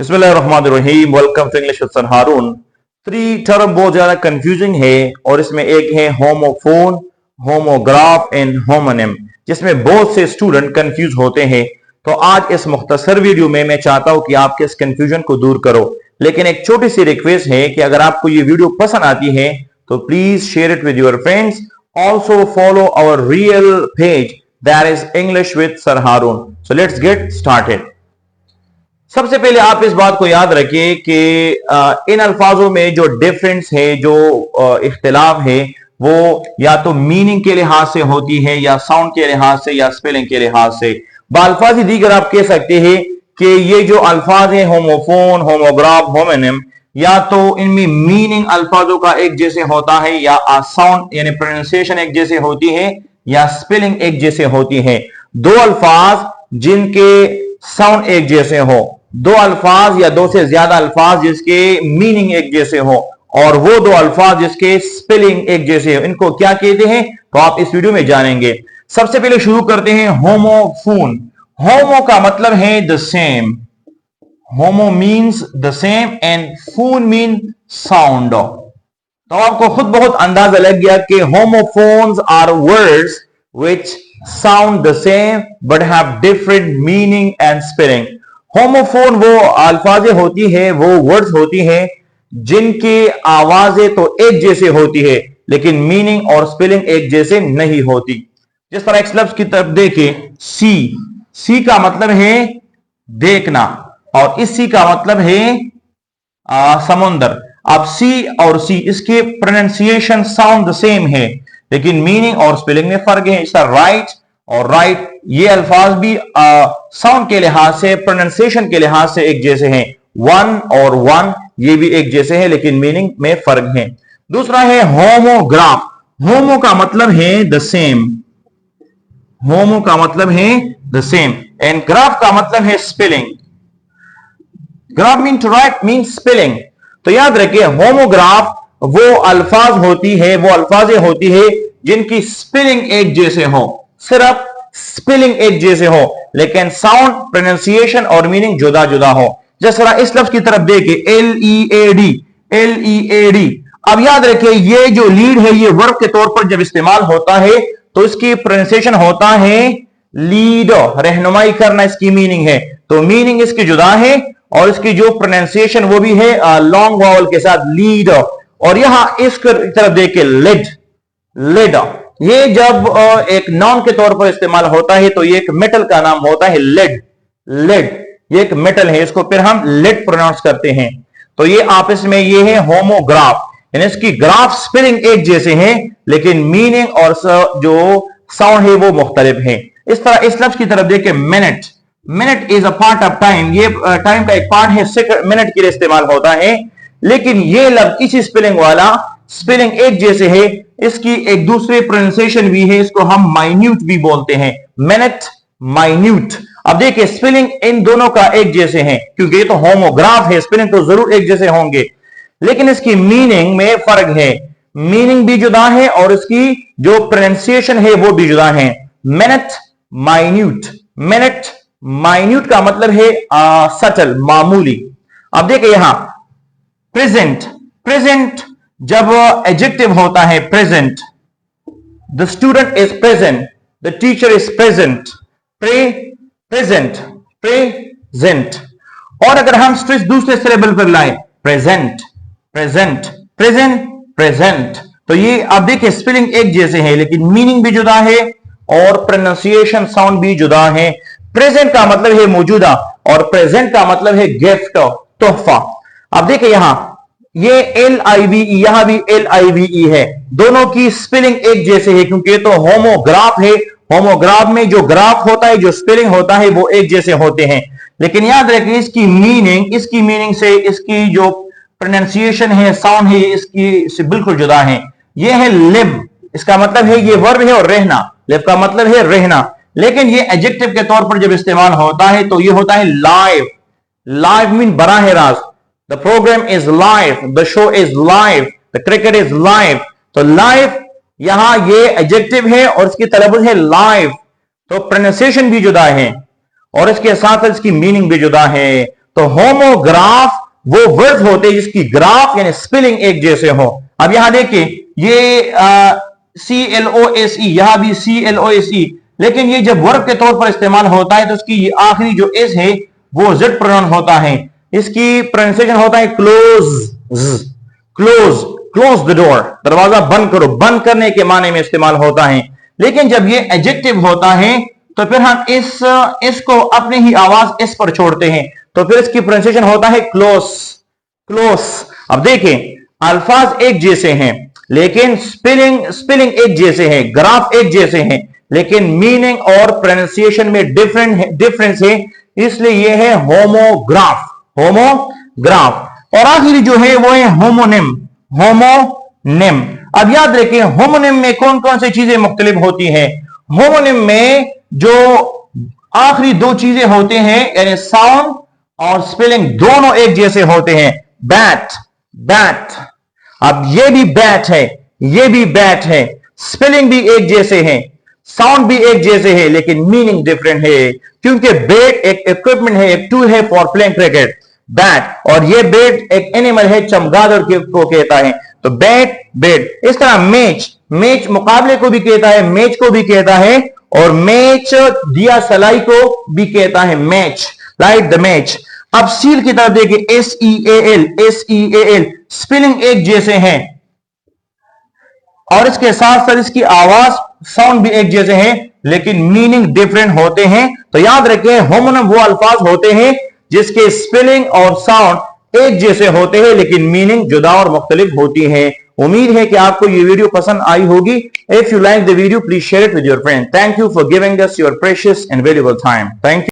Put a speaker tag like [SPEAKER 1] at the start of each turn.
[SPEAKER 1] बिस्मिल्लाहिर्रहमानिर्रहीम। Welcome to English with sir Haroon. Three term बहुत ज्यादा कंफ्यूजिंग है और इसमें एक है होमोफोन, होमोग्राफ एंड होमोनिम, जिसमें बहुत से स्टूडेंट कंफ्यूज होते हैं। तो आज इस मुख्तसर वीडियो में मैं चाहता हूं कि आपके इस कंफ्यूजन को दूर करो। लेकिन एक छोटी सी रिक्वेस्ट है कि अगर आपको ये वीडियो पसंद आती है तो please share it with your friends. Also follow our real page that is English with sir Haroon. So let's get started. सबसे पहले आप इस बात को याद रखिए कि इन अल्फाजों में जो डिफरेंस है, जो इख्तिलाफ है, वो या तो मीनिंग के लिहाज से होती है, या साउंड के लिहाज से, या स्पेलिंग के लिहाज से। बाल्फाजी दीगर आप कह सकते हैं कि ये जो अल्फाज है होमोफोन, होमोग्राफ, होमोनिम, या तो इनमें मीनिंग अल्फाजों का एक जैसे होता है, या साउंड यानी प्रोनाउंसिएशन एक जैसे होती है, या स्पेलिंग एक जैसे होती है। दो अल्फाज जिनके साउंड एक जैसे हो, दो अल्फाज या दो से ज्यादा अल्फाज जिसके मीनिंग एक जैसे हो, और वो दो अल्फाज जिसके स्पेलिंग एक जैसे हो, इनको क्या कहते हैं तो आप इस वीडियो में जानेंगे। सबसे पहले शुरू करते हैं होमोफोन। होमो का मतलब है the same, homo means the same and phone mean sound. तो आपको खुद बहुत अंदाजा लग गया कि homophones are words which sound the same but have different meaning and spelling। Homophone वो अल्फाजें होती है, वो वर्ड्स होती है जिनकी आवाजें तो एक जैसे होती है लेकिन मीनिंग और स्पेलिंग एक जैसे नहीं होती। जिस तरह एक लफ्ज की तरफ देखे, सी, सी का मतलब है देखना, और इस सी का मतलब है समुंदर। अब सी और सी, इसके प्रोनाउंसिएशन साउंड द सेम है लेकिन मीनिंग और स्पेलिंग में फर्क है। इसका राइट और राइट, ये अल्फाज भी साउंड के लिहाज से, प्रोनाउंसिएशन के लिहाज से एक जैसे हैं। वन और वन ये भी एक जैसे हैं लेकिन मीनिंग में फर्क है। दूसरा है होमोग्राफ। होमो का मतलब है द सेम, होमो का मतलब है द सेम, एंड ग्राफ का मतलब है spelling. Graph mean to write, mean spelling. तो याद रखिए होमोग्राफ वो अल्फाज होती है, वो अल्फाजें होती है जिनकी स्पेलिंग एक जैसे हो, सिर्फ स्पेलिंग एक जैसे हो लेकिन साउंड, प्रोनाउंसिएशन और मीनिंग जुदा जुदा हो। जिस तरह इस लफ्ज की तरफ देखिए, LEAD, LEAD। अब याद रखिए ये जो लीड है ये वर्ब के तौर पर जब इस्तेमाल होता है तो इसकी प्रोनाउंसिएशन होता है लीड, रहनुमाई करना इसकी मीनिंग है। तो मीनिंग इसकी जुदा है और इसकी जो प्रोनाउंसिएशन वो भी है लॉन्ग वावल के साथ, लीड। और यहां इस तरफ देखिए लेड, लेड, ये जब एक नाउन के तौर पर इस्तेमाल होता है तो ये एक मेटल का नाम होता है, लेड, लेड, ये एक मेटल है, इसको फिर हम लेड प्रोनाउंस करते हैं। तो ये आपस में ये है होमोग्राफ, यानी इसकी ग्राफ स्पेलिंग एक जैसे हैं लेकिन मीनिंग और जो साउंड है वो मुख्तलिफ है। इस तरह इस लफ्ज की तरफ देखिए, minute. Minute is a part of time, ये टाइम का एक पार्ट है, मिनट के लिए इस्तेमाल होता है लेकिन ये लफ्ज इसी स्पेलिंग वाला, स्पेलिंग एक जैसे है, इसकी एक दूसरे प्रोनाउंसिएशन भी है, इसको हम माइन्यूट भी बोलते हैं, मिनट, माइन्यूट। अब देखिए स्पेलिंग इन दोनों का एक जैसे है क्योंकि ये तो होमोग्राफ है, स्पेलिंग तो जरूर एक जैसे होंगे लेकिन इसकी मीनिंग में फर्क है, मीनिंग भी जुदा है और इसकी जो प्रोनाउंसिएशन है वो भी जुदा है। Minute, minute. मिनट, माइन्यूट का मतलब है सटल, मामूली। अब देखिए यहां प्रेजेंट, प्रेजेंट जब एडजेक्टिव होता है, present, the student is present, the teacher is present, present, present. और अगर हम स्ट्रेस दूसरे सिलेबल पर लाए, प्रेजेंट, प्रेजेंट, प्रेजेंट, प्रेजेंट, तो ये आप देखिए स्पेलिंग एक जैसे है लेकिन मीनिंग भी जुदा है और प्रोनाउंसिएशन साउंड भी जुदा है। प्रेजेंट का मतलब है मौजूदा और प्रेजेंट का मतलब है गिफ्ट, तोहफा। अब देखिए यहां ये LIVE, यहां भी LIVE है, दोनों की स्पेलिंग एक जैसे है क्योंकि ये तो होमोग्राफ है। होमोग्राफ में जो ग्राफ होता है, जो स्पेलिंग होता है वो एक जैसे होते हैं लेकिन याद रखिए इसकी मीनिंग से इसकी जो प्रोनाउंसिएशन है, साउंड है, इसकी से बिल्कुल जुदा है। ये है लिव, इसका मतलब है ये वर्ब है, और रहना, लिव का मतलब है रहना, लेकिन ये एडजेक्टिव के तौर पर जब इस्तेमाल होता है तो ये होता है लाइव। लाइव मीन बराह रास्त, the programme is live, the show is live, the cricket is live. तो लाइव यहां ये एडजेक्टिव है और इसकी तलफ़ुज़ है लाइव, तो प्रोनाउंसिएशन भी जुदा है और इसके साथ इसकी मीनिंग भी जुदा है। तो होमोग्राफ वो वर्ड होते हैं जिसकी ग्राफ यानी स्पेलिंग एक जैसे हो। अब यहां देखिए ये CLOSE, यहां भी CLOSE, लेकिन ये जब वर्ब के तौर पर इस्तेमाल होता है तो उसकी आखिरी जो एस है वो जेड प्रोनाउन होता है। इसकी प्रोनाउंसिएशन होता है close, close, close the door, दरवाजा बंद करो, बंद करने के माने में इस्तेमाल होता है। लेकिन जब ये एडजेक्टिव होता है तो फिर हम इसको अपनी ही आवाज इस पर छोड़ते हैं, तो फिर इसकी प्रोनाउंसिएशन होता है क्लोज, क्लोज। अब देखें अल्फाज एक जैसे हैं लेकिन स्पेलिंग एक जैसे है, ग्राफ एक जैसे हैं, लेकिन मीनिंग और प्रोनाउंसिएशन में डिफरेंस है, इसलिए ये है होमोग्राफ, होमोग्राफ। और आखिरी जो है वो है होमोनिम, होमोनिम। अब याद रखिए होमोनिम में कौन कौन सी चीजें मुख्तलिफ होती हैं। होमोनिम में जो आखिरी दो चीजें होते हैं यानी साउंड और स्पेलिंग दोनों एक जैसे होते हैं। बैट, बैट, अब ये भी बैट है, ये भी बैट है, स्पेलिंग भी एक जैसे है, साउंड भी एक जैसे है, लेकिन मीनिंग डिफरेंट है, क्योंकि बैट एक इक्विपमेंट है, एक टूल है फॉर प्लेइंग क्रिकेट, बैट, और ये बैट एक एनिमल है, चमगादड़ को कहता है, तो बैट, बैट। इस तरह मैच, मैच मुकाबले को भी कहता है, मैच को भी कहता है, और मैच दिया सलाई को भी कहता है, मैच, लाइट द मैच। अब सील की तरफ देखिए, SEAL, SEAL, स्पेलिंग एक जैसे हैं और इसके साथ साथ इसकी आवाज साउंड भी एक जैसे हैं, लेकिन मीनिंग डिफरेंट होते हैं। तो याद रखें होमोनिम वो अल्फाज होते हैं जिसके स्पेलिंग और साउंड एक जैसे होते हैं, लेकिन मीनिंग जुदा और मुख्तलिफ होती है। उम्मीद है कि आपको ये वीडियो पसंद आई होगी। If you like the video please share it with your friend. Thank you for giving us your precious and valuable time. Thank you.